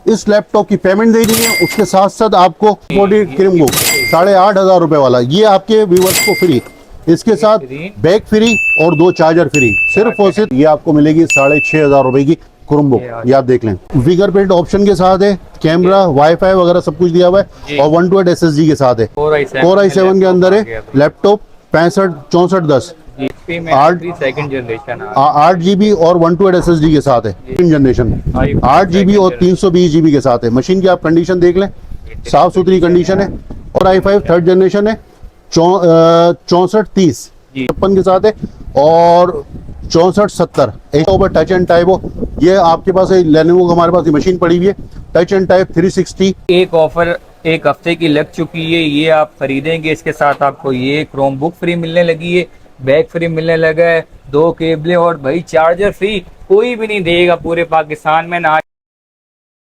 इस लैपटॉप की पेमेंट दे दी है, उसके साथ साथ आपको बॉडी क्रीम बुक 8,500 रुपए वाला ये आपके व्यूवर्स को फ्री, इसके साथ बैग फ्री और 2 चार्जर फ्री। सिर्फ और सिर्फ ये आपको मिलेगी 6,500 रुपए की क्रोम बुक, ये आप देख लें। फिंगरप्रिंट ऑप्शन के साथ है, कैमरा वाईफाई वगैरह सब कुछ दिया हुआ है और 128 SSD के साथ है। Core i7 के अंदर है लैपटॉप 65 64 10 8GB और 128 SSD के साथ है। 3 जनरेशन 8GB और 320GB के साथ है। मशीन की आप कंडीशन देख लें, साफ सुथरी कंडीशन है। और i5 3rd जनरेशन है 6430 56 के साथ है और 6470 एक ऊपर टच एंड टाइप हो। ये आपके पास लेनोवो हमारे पास ये मशीन पड़ी हुई है टच एंड टाइप 360। एक ऑफर एक हफ्ते की लग चुकी है, ये आप खरीदेंगे इसके साथ आपको ये क्रोम बुक फ्री मिलने लगी है, बैग फ्री मिलने लगा है, 2 केबलें और भाई चार्जर फ्री। कोई भी नहीं देगा पूरे पाकिस्तान में ना।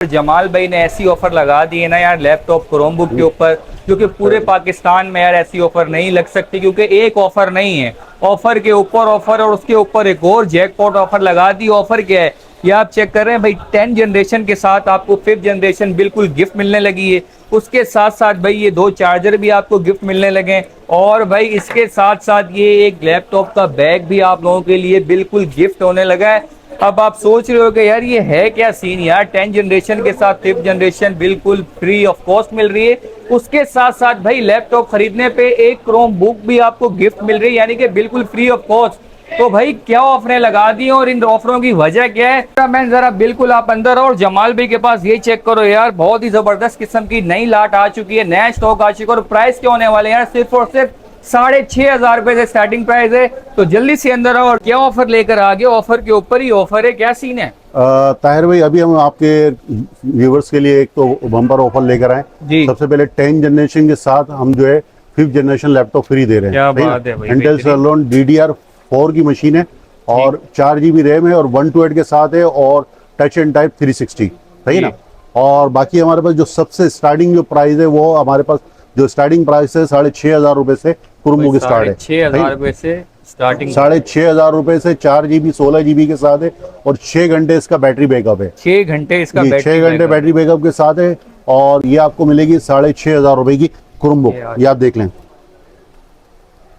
जमाल भाई ने ऐसी ऑफर लगा दी है ना यार लैपटॉप क्रोम बुक के ऊपर, क्योंकि पूरे पाकिस्तान में यार ऐसी ऑफर नहीं लग सकती, क्योंकि एक ऑफर नहीं है, ऑफर के ऊपर ऑफर और उसके ऊपर एक और जैकपॉट ऑफर लगा दी। ऑफर क्या है ये आप चेक कर रहे हैं भाई, 10 जनरेशन के साथ आपको 5th जनरेशन बिल्कुल गिफ्ट मिलने लगी है। उसके साथ साथ भाई ये 2 चार्जर भी आपको गिफ्ट मिलने लगे और भाई इसके साथ साथ ये एक लैपटॉप का बैग भी आप लोगों के लिए बिल्कुल गिफ्ट होने लगा है। अब आप सोच रहे हो कि यार ये है क्या सीन यार, 10 जनरेशन के साथ 5th जनरेशन बिल्कुल फ्री ऑफ कॉस्ट मिल रही है। उसके साथ साथ भाई लैपटॉप खरीदने पे एक क्रोम बुक भी आपको गिफ्ट मिल रही है, यानी कि बिल्कुल फ्री ऑफ कॉस्ट। तो भाई क्या ऑफरें लगा दी और इन ऑफरों की वजह क्या है, मैं जरा बिल्कुल आप अंदर और जमाल भाई के पास ये चेक करो यार, बहुत ही जबरदस्त किस्म की नई लाट आ चुकी है, नया स्टॉक आ चुका है। और प्राइस क्या होने वाले हैं यार, सिर्फ और सिर्फ 6,500 रुपए से स्टार्टिंग प्राइस है। तो जल्दी से अंदर आओ और क्या ऑफर लेकर आ गए, ऑफर के ऊपर ही ऑफर है, क्या सीन है? ताहिर भाई अभी हम आपके व्यूवर्स के लिए एक तो बम्पर ऑफर लेकर आए। सबसे पहले 10 जनरेशन के साथ हम जो है 5th जनरेशन लैपटॉप फ्री दे रहे हैं। क्या बात है भाई, इंटेल सेलोन DDR4 की मशीन है और 4GB रैम है और 128 के साथ है और टच एंड टाइप 360, सही ना। और बाकी हमारे पास जो सबसे स्टार्टिंग जो प्राइस है वो हमारे पास जो स्टार्टिंग प्राइस है 6,500 रुपए से क्रोम बुक स्टार्ट है। 6,000 रुपए से स्टार्टिंग, 6,500 रुपए से 4GB 16GB के साथ है और 6 घंटे इसका बैटरी बैकअप है। 6 घंटे इसका 6 घंटे बैटरी बैकअप के साथ है और ये आपको मिलेगी 6,500 रुपए की क्रोम बुक, ये आप देख लें,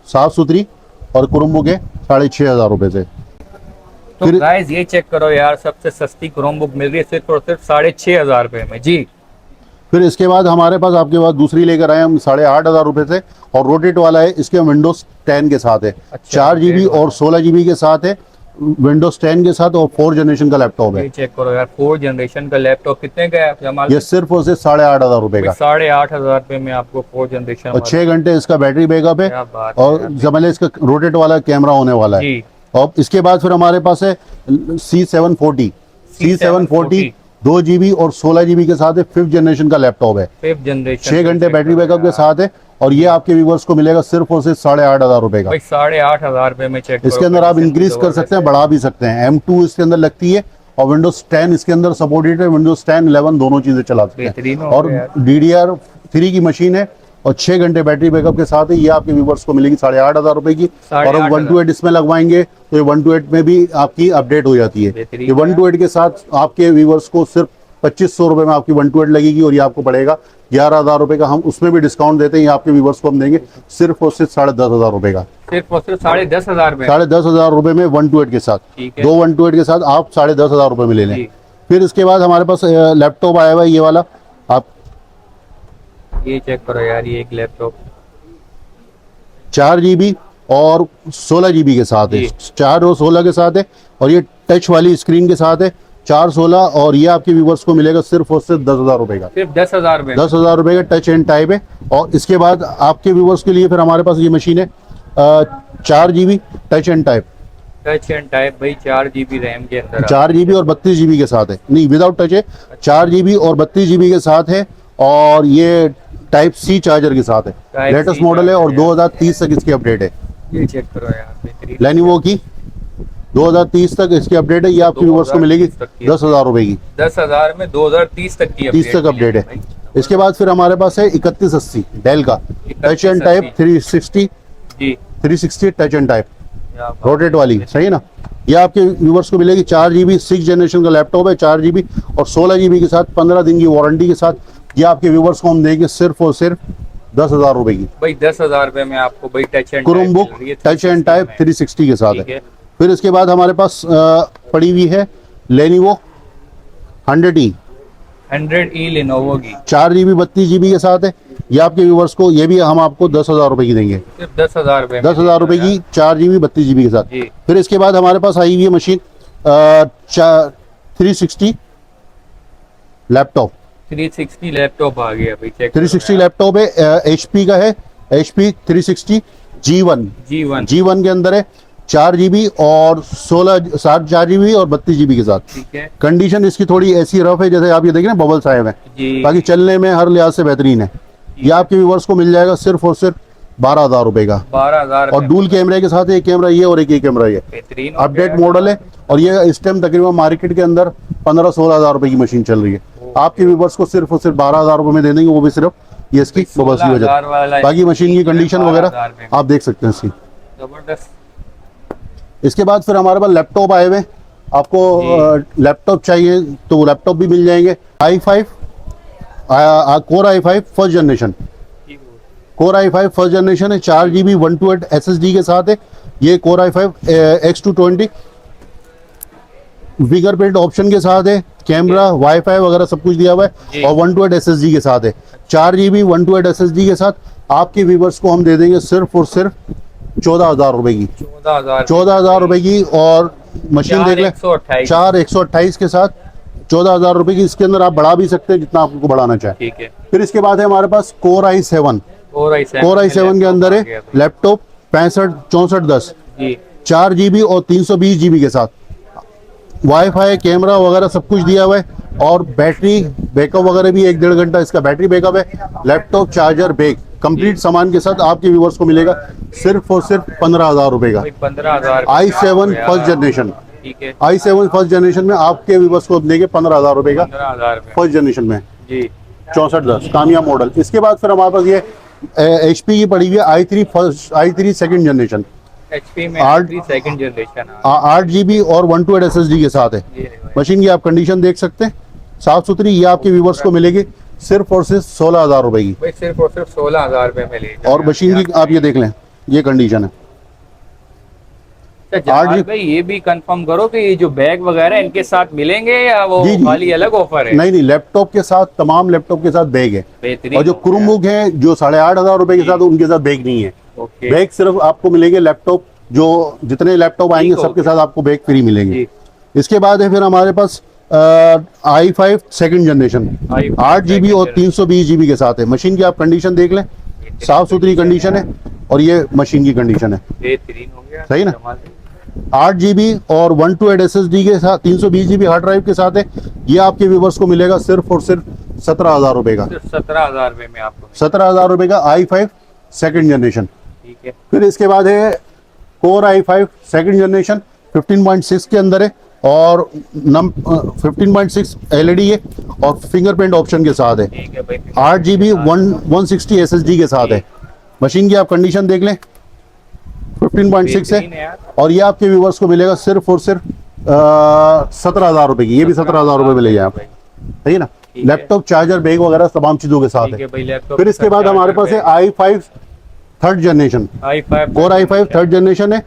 साफ सुथरी और क्रोम बुक है 6,500 रुपए से। तो गाइस ये चेक करो यार, सबसे सस्ती क्रोम बुक मिल रही है सिर्फ और सिर्फ 6,500 रुपए में जी। फिर इसके बाद हमारे पास आपके पास दूसरी लेकर आए हम 8,500 रुपए से और रोटेट वाला है, इसके विंडोज 10 के साथ है। 4GB और 16GB के साथ है, विंडोज 10 के साथ और 4th जनरेशन का लैपटॉप है। चेक करो यार 4th जनरेशन का लैपटॉप कितने का है जमाल? ये सिर्फ और सिर्फ 8,500 रुपए का, 8,500 रुपए में आपको 4th जनरेशन और 6 घंटे इसका बैटरी बैकअप है और जमाले इसका रोटेट वाला कैमरा होने वाला है। और इसके बाद फिर हमारे पास है C740 2GB और 16GB के साथ है, 5th जनरेशन का लैपटॉप है, 5th जनरेशन, 6 घंटे बैटरी बैकअप के साथ है और ये आपके व्यूवर्स को मिलेगा सिर्फ और सिर्फ 8,500 रुपए का। 8,500 रुपए में चेक इसके अंदर आप इंक्रीज कर सकते हैं, बढ़ा भी सकते हैं। M2 इसके अंदर लगती है और विंडोज 10 इसके अंदर सपोर्टेड है, विंडोज 10 11 दोनों चीजें चला सकते हैं। और DDR3 की मशीन है और 6 घंटे बैटरी बैकअप के साथ है, ये आपके व्यूवर्स को मिलेगी 8,500 रुपए की। और हम 128 इसमें लगवाएंगे तो ये 128 में भी आपकी अपडेट हो जाती है। ये 128 के साथ आपके व्यूवर्स को सिर्फ 2,500 रुपए में आपकी 128 लगेगी और ये आपको पड़ेगा 11,000 रुपए का। हम उसमें भी डिस्काउंट देते हैं, ये आपके व्यूवर्स को हम देंगे सिर्फ और सिर्फ 10,500 रुपए का, सिर्फ और सिर्फ 10,500 में, 10,500 रुपए में 128 के साथ, 2 128 के साथ आप 10,500 रुपए में ले लें। फिर इसके बाद हमारे पास लैपटॉप आया हुआ है ये वाला, आप ये चेक करो यार, ये एक लैपटॉप 4GB और 16GB के साथ है, 4 और 16 के साथ है और ये टच वाली स्क्रीन के साथ है 4 16 और ये आपके व्यूवर्स को मिलेगा सिर्फ और सिर्फ 10,000 रुपए का, सिर्फ 10,000 में, 10,000 रुपए का टच एंड टाइप है। और इसके बाद आपके व्यूवर्स के लिए फिर हमारे पास ये मशीन है 4GB टच एंड टाइप भाई 4GB रैम के अंदर, 4GB और 32GB के साथ है, नहीं विदाउट टच है, 4GB और 32GB के साथ है और ये टाइप C चार्जर के साथ है, लेटेस्ट मॉडल है और 2030 तक इसकी अपडेट है। ये चेक करो यार, लेनोवो की 2030 तक इसकी अपडेट है, ये आपके व्यूवर्स को मिलेगी 10,000 रुपए की, 10,000 में 2030 तक की 30 तक अपडेट है। इसके बाद फिर हमारे पास है 3180 डेल का touch and type 360 touch and type rotate वाली, सही है ना। ये आपके व्यूवर्स को मिलेगी 4 GB 6 जनरेशन का लैपटॉप है, 4 GB और 16 GB के साथ 15 दिन की वारंटी के साथ। ये आपके व्यूवर्स को हम देंगे सिर्फ और सिर्फ 10,000 रुपए की। भाई 10,000 रुपए में आपको भाई touch and Chromebook touch and type 360 के साथ है। फिर इसके बाद हमारे पास पड़ी हुई है लेनोवो 100E लेनोवो की 4 GB 32 GB के साथ है। ये आपके व्यूवर्स को ये भी हम आपको 10,000 रुपए की देंगे, सिर्फ 10,000 रुपए 10,000 रुपए की 4 GB 32 GB के साथ। जी। फिर इसके बाद हमारे पास आई हुई है मशीन 360 लैपटॉप, 360 लैपटॉप आ गया भाई, चेक 360 लैपटॉप है, HP का है, HP 360 G1 G1 के अंदर है, 4 GB और 4 GB और 32 GB के साथ। ठीक है। कंडीशन इसकी थोड़ी ऐसी रफ है, जैसे आप ये देखें ना बबल्स आए हुए हैं, बाकी चलने में हर लिहाज से बेहतरीन है। ये आपके व्यूवर्स को मिल जाएगा सिर्फ और सिर्फ 12,000 रुपए का, 12,000 और डुअल कैमरे के साथ एक कैमरा ये और एक ये कैमरा ये बेहतरीन अपडेट मॉडल है। और ये इस टाइम तकरीबन मार्केट के अंदर 15-16,000 रुपए की मशीन चल रही है। आपके व्यूवर्स को सिर्फ और सिर्फ 12,000 रुपए में दे देंगे, वो भी सिर्फ ये इसकी बबल्स की वजह। बाकी मशीन की कंडीशन वगैरह आप देख सकते हैं इसकी। जबरदस्त। इसके बाद फिर हमारे पास लैपटॉप आए हुए। आपको लैपटॉप चाहिए तो वो लैपटॉप भी मिल जाएंगे। i5 Core i5 first generation, Core i5 first generation है, 4 GB 128 SSD के साथ है। ये Core i5 X220 fingerprint option के साथ है, कैमरा वाईफाई वगैरह सब कुछ दिया हुआ है, और 128 SSD के साथ है। 4 GB 128 SSD के साथ आपके व्यूवर्स को हम दे देंगे सिर्फ और सिर्फ 14,000 रुपए की, 14,000 रुपए की। और मशीन देख लें 4/128 के साथ 14,000 रुपए की। इसके अंदर आप बढ़ा भी सकते हैं जितना आपको बढ़ाना चाहे। ठीक है। फिर इसके बाद है हमारे पास Core i7 के अंदर है लैपटॉप 65-6410 4 GB और 320 GB के साथ, वाईफाई कैमरा वगैरह सब कुछ दिया हुआ है, और बैटरी बैकअप वगैरह भी 1-1.5 घंटा इसका बैटरी बैकअप है। लैपटॉप चार्जर बैग कंप्लीट सामान के साथ आपके व्यूवर्स को मिलेगा सिर्फ और सिर्फ 15,000 रुपए का। 15,000 i7 फर्स्ट जनरेशन, ठीक है। i7 फर्स्ट जनरेशन में आपके व्यूवर्स को देंगे 15,000 रुपए का 15,000 फर्स्ट जनरेशन में जी, 6410 कामयाब मॉडल। इसके बाद फिर हमारे पास ये HP की पड़ी हुई है i3 सेकंड जनरेशन, HP में i3 सेकंड जनरेशन 8 GB और 128 SSD के साथ है। मशीन की आप कंडीशन देख सकते हैं, साफ सुथरी। ये आपके व्यूवर्स को मिलेगी सिर्फ और सिर्फ 16,000 रुपए की, भाई सिर्फ और सिर्फ 16,000 रुपए में ले। और मशीन की आप ये देख लें, ये कंडीशन है। जमाल भाई ये भी कंफर्म करो कि ये जो बैग वगैरह इनके साथ मिलेंगे या वो जी, जी। खाली अलग ऑफर है? नहीं, लैपटॉप के साथ, तमाम लैपटॉप के साथ बैग है। बेहतरीन। और जो क्रोमबुक है जो 8,500 रुपए के साथ, उनके साथ बैग नहीं है। ओके। बैग सिर्फ आपको मिलेंगे लैपटॉप, जो जितने लैपटॉप आएंगे सबके साथ आपको बैग फ्री मिलेंगे। इसके बाद है फिर हमारे पास i5 सेकंड जनरेशन 8 GB और 320 GB के साथ है। मशीन की आप कंडीशन देख लें, साफ सुथरी कंडीशन है, और ये मशीन की कंडीशन है। बेहतरीन हो गया, सही ना। 8 GB और 128 SSD के साथ 320 GB हार्ड ड्राइव के साथ है। ये आपके व्यूवर्स को मिलेगा सिर्फ और सिर्फ 17,000 रुपए का, 17,000 रुपए में आपको 17,000 रुपए का i5 सेकंड जनरेशन। ठीक है। फिर इसके बाद है Core i5 सेकंड जनरेशन 15.6 के अंदर है, और 15.6 LED है, और फिंगरप्रिंट ऑप्शन के साथ है। ठीक है भाई। 8 GB 160 SSD के साथ है। मशीन की आप कंडीशन देख लें, 15.6 है, और ये आपके व्यूवर्स को मिलेगा सिर्फ और सिर्फ 17,000 रुपए की। ये भी 17,000 रुपए में ले जाए आप, सही है ना। लैपटॉप चार्जर बैग वगैरह तमाम चीजों के साथ है। फिर इसके बाद हमारे पास है i5 third generation, Core i5 third generation है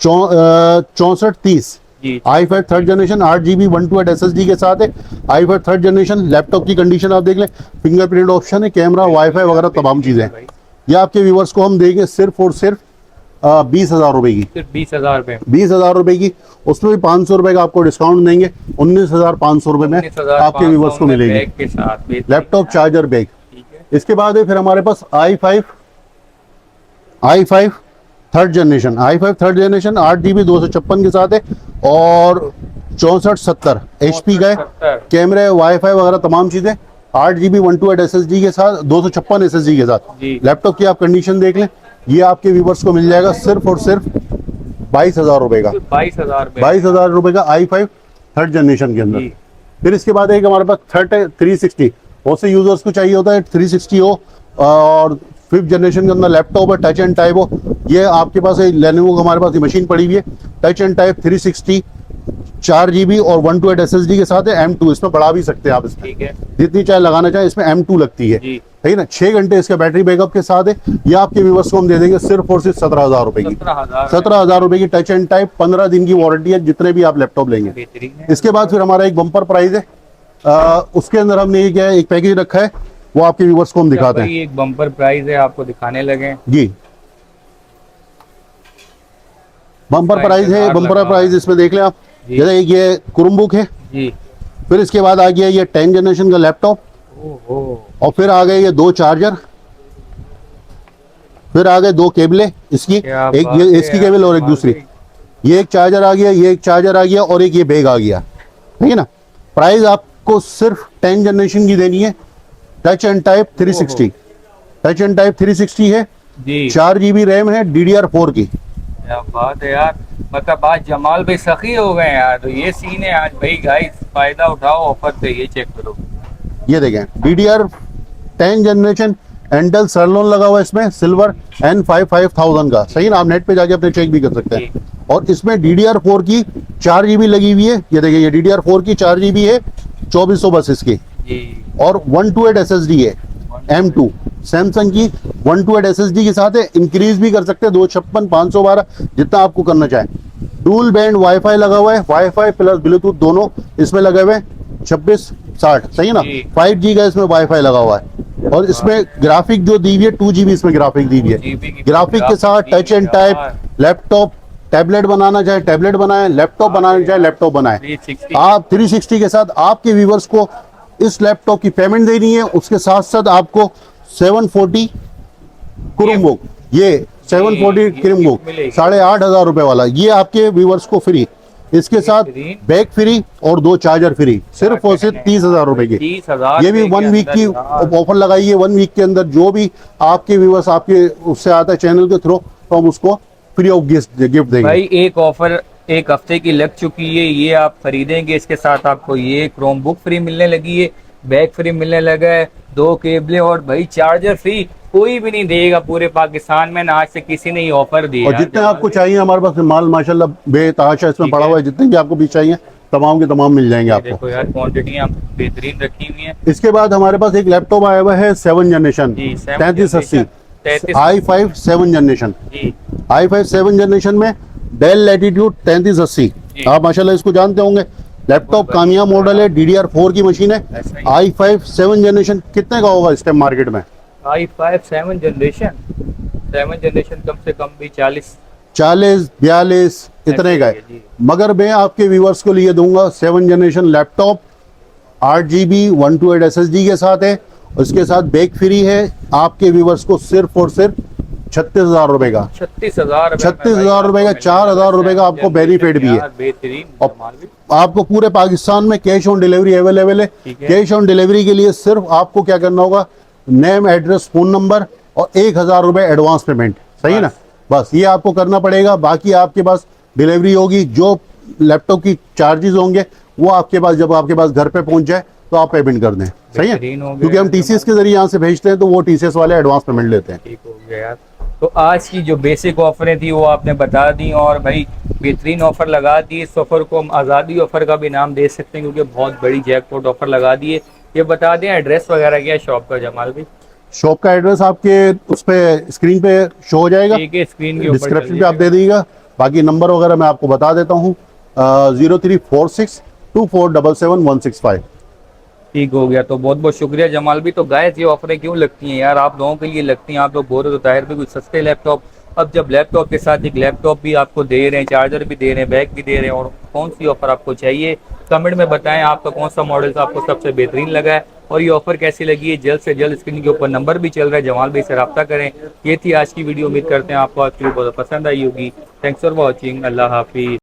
6430 i5 third generation 8 GB 128 SSD के साथ है। i5 third generation. लैपटॉप की कंडीशन आप देख लें, फिंगरप्रिंट ऑप्शन है, कैमरा वाईफाई वगैरह तमाम चीजें हैं। ये आपके व्यूवर्स को हम देंगे सिर्फ और सिर्फ 20,000 रुपए की, सिर्फ 20,000 रुपए, 20,000 रुपए की। उसमें भी 500 रुपए का आपको डिस्काउंट देंगे, 19,500 रुपए में आपके व्यूवर्स को मिलेगी लैपटॉप चार्जर बैग। इसके बाद है फिर हमारे पास i5 third generation, i5 third generation 8 GB 256 के साथ है, और 6470 HP का है, कैमरे वाईफाई वगैरह तमाम चीजें। 8 GB 128 SSD के साथ, 256 SSD के साथ। लैपटॉप की आप कंडीशन देख लें, ये आपके व्यूवर्स को मिल जाएगा सिर्फ और सिर्फ 22,000 रुपए का, 22,000 रुपए का i5 थर्ड जनरेशन के अंदर। फिर इसके बाद एक हमारे पास 360 बहुत से यूजर्स को चाहिए होता है 360 हो और 5th जनरेशन के अंदर लैपटॉप है, टच एंड टाइप हो। ये आपके पास लेनोवो का हमारे पास ये मशीन पड़ी हुई है, टच एंड टाइप 360 4 GB और 128 SSD के साथ है। M2 इसमें बढ़ा भी सकते हैं आप, इसमें ठीक है जितनी चाहे लगाना चाहे, इसमें M2 लगती है, जी। ठीक है ना। 6 घंटे इसका बैटरी बैकअप के साथ है। ये आपके व्यूवर्स को हम दे देंगे सिर्फ और सिर्फ 17,000 रुपए की। 17,000 रुपए की टच एंड टाइप, 15 दिन की वारंटी है जितने भी आप लैपटॉप लेंगे। बेहतरीन है। इसके बाद फिर हमारा एक बम्पर प्राइस है, उसके अंदर हमने ये क्या है, एक पैकेज रखा है, वो आपके व्यूवर्स को हम दिखाते हैं। एक बम्पर प्राइस है, आपको दिखाने लगे जी, बम्पर प्राइस है। बम्पर प्राइस इसमें देख लें आप, जैसे एक ये क्रोमबुक है जी। फिर इसके बाद आ गया ये 10 जनरेशन का लैपटॉप, और फिर आ गए ये 2 चार्जर, फिर आ गए 2 केबलें इसकी, एक ये इसकी केबल और एक दूसरी, ये एक चार्जर आ गया, ये एक चार्जर आ गया, और एक ये बैग आ गया, ठीक है ना। प्राइस आपको सिर्फ 10 जनरेशन की देनी है, touch and type 360, touch and type 360 है जी। 4 GB रैम है DDR4 की। क्या बात है यार, मतलब आज जमाल भाई सखी हो गए यार। तो ये सीन है आज भाई, गाइस फायदा उठाओ ऑफर से, ये चेक करो। ये देखें DDR10 जनरेशन एंटल सरलोन लगा हुआ है इसमें, सिल्वर N5 5000 का, सही ना। आप नेट पे जाके अपने चेक भी कर सकते हैं। और इसमें DDR4 की 4 GB लगी हुई है, ये देखिए, ये DDR4 की 4 GB है, 2400 बस इसकी, जी। और 128 SSD है M2 सैमसंग की, 128 SSD के साथ है। इंक्रीज भी कर सकते हैं 256 512 जितना आपको करना चाहे। डुअल बैंड वाईफाई लगा हुआ है, वाईफाई प्लस ब्लूटूथ दोनों इसमें लगे हुए हैं, 2660, सही है ना। 5G का इसमें वाईफाई लगा हुआ है, और इसमें ग्राफिक जो दी हुई है 2 GB इसमें ग्राफिक दी हुई है। ग्राफिक के साथ touch and type, laptop tablet बनाना चाहे टैबलेट बनाए, लैपटॉप बनाना चाहे लैपटॉप बनाए। आप 360 के साथ आपके व्यूवर्स को इस लैपटॉप की पेमेंट देनी है, उसके साथ साथ आपको 740 क्रोमबुक, ये 740 क्रोमबुक 8,500 रुपए वाला, ये आपके व्यूवर्स को फ्री, इसके साथ बैग फ्री और 2 चार्जर फ्री, सिर्फ और सिर्फ 30,000 रुपए की। 30,000 ये भी 1 वीक की ऑफर लगाई है। 1 वीक के अंदर जो भी आपके व्यूवर्स आपके उससे आता है चैनल के थ्रू, तो हम उसको फ्री ऑफ गिफ्ट देंगे। भाई एक ऑफर एक हफ्ते की लग चुकी है, ये आप खरीदेंगे, इसके साथ आपको ये क्रोम बुक फ्री मिलने लगी है, बैग फ्री मिलने लगा है, 2 केबलें और भाई चार्जर फ्री। कोई भी नहीं देगा पूरे पाकिस्तान में ना, आज से किसी ने ये ऑफर दिया। और जितने आपको चाहिए हमारे पास माल माशाल्लाह बेतहाशा इसमें पड़ा हुआ है, जितने भी आपको भी चाहिए तमाम के तमाम मिल जाएंगे आपको। देखो यार क्वांटिटी बेहतरीन रखी हुई है। इसके बाद हमारे पास एक लैपटॉप आया हुआ है 7 generation 3380 i5 7 generation, i5 7 generation में डेल लैटिट्यूड 3380, आप माशाल्लाह इसको जानते होंगे। लैपटॉप कामयाब मॉडल है, DDR4 की मशीन है। i5 7 जनरेशन कितने का होगा इस टाइम मार्केट में? i5 7 जनरेशन कम से कम भी 40 42 इतने का है। मगर मैं आपके व्यूवर्स को लिए दूंगा 7 जनरेशन लैपटॉप 8 GB 128 SSD के साथ है, उसके साथ बैग फ्री है। आपके व्यूवर्स को सिर्फ और सिर्फ 36,000 रुपए का, 36,000 रुपए का, 4,000 रुपए का आपको बेनिफिट भी है। आपको पूरे पाकिस्तान में कैश ऑन डिलीवरी अवेलेबल है। कैश ऑन डिलीवरी के लिए सिर्फ आपको क्या करना होगा, नेम एड्रेस फोन नंबर और 1,000 रुपए एडवांस पेमेंट, सही है ना। बस ये आपको करना पड़ेगा, बाकी आपके पास डिलीवरी होगी। जो लैपटॉप की चार्जेस होंगे वो आपके पास जब आपके पास घर पे पहुंच जाए तो आप पेमेंट कर दें, सही है। क्योंकि हम TCS के जरिए यहाँ से भेजते हैं तो वो TCS वाले एडवांस पेमेंट लेते हैं। ठीक हो गया यार। तो आज की जो बेसिक ऑफरें थी वो आपने बता दी, और भाई बेहतरीन ऑफर लगा दी। इस ऑफर को हम आज़ादी ऑफर का भी नाम दे सकते हैं, क्योंकि बहुत बड़ी जैकपॉट ऑफर लगा दी है। ये बता दें एड्रेस वगैरह क्या है शॉप का जमाल भाई? शॉप का एड्रेस आपके उस पे स्क्रीन पे शो हो जाएगा, ठीक है, स्क्रीन के ऊपर डिस्क्रिप्शन पे आप दे दीजिएगा। बाकी नंबर वगैरह मैं आपको बता देता हूँ, 03462477 ठीक हो गया। तो बहुत बहुत शुक्रिया जमाल भी। तो गाइस ये ऑफरें क्यों लगती हैं यार? आप लोगों के लिए लगती हैं। आप लोग बोल रहे हो तो ताहिर भी कुछ सस्ते लैपटॉप, अब जब लैपटॉप के साथ एक लैपटॉप भी आपको दे रहे हैं, चार्जर भी दे रहे हैं, बैग भी दे रहे हैं, और कौन सी ऑफर आपको चाहिए कमेंट में बताएं। आपका कौन सा मॉडल आपको सबसे बेहतरीन लगा है और ये ऑफर कैसी लगी है। जल्द से जल्द स्क्रीन के ऊपर नंबर भी चल रहा है, जमाल भाई से रब्ता करें। ये थी आज की वीडियो, उम्मीद करते हैं आपको आज की वीडियो बहुत पसंद आई होगी। Thanks for watching, Allah Hafiz.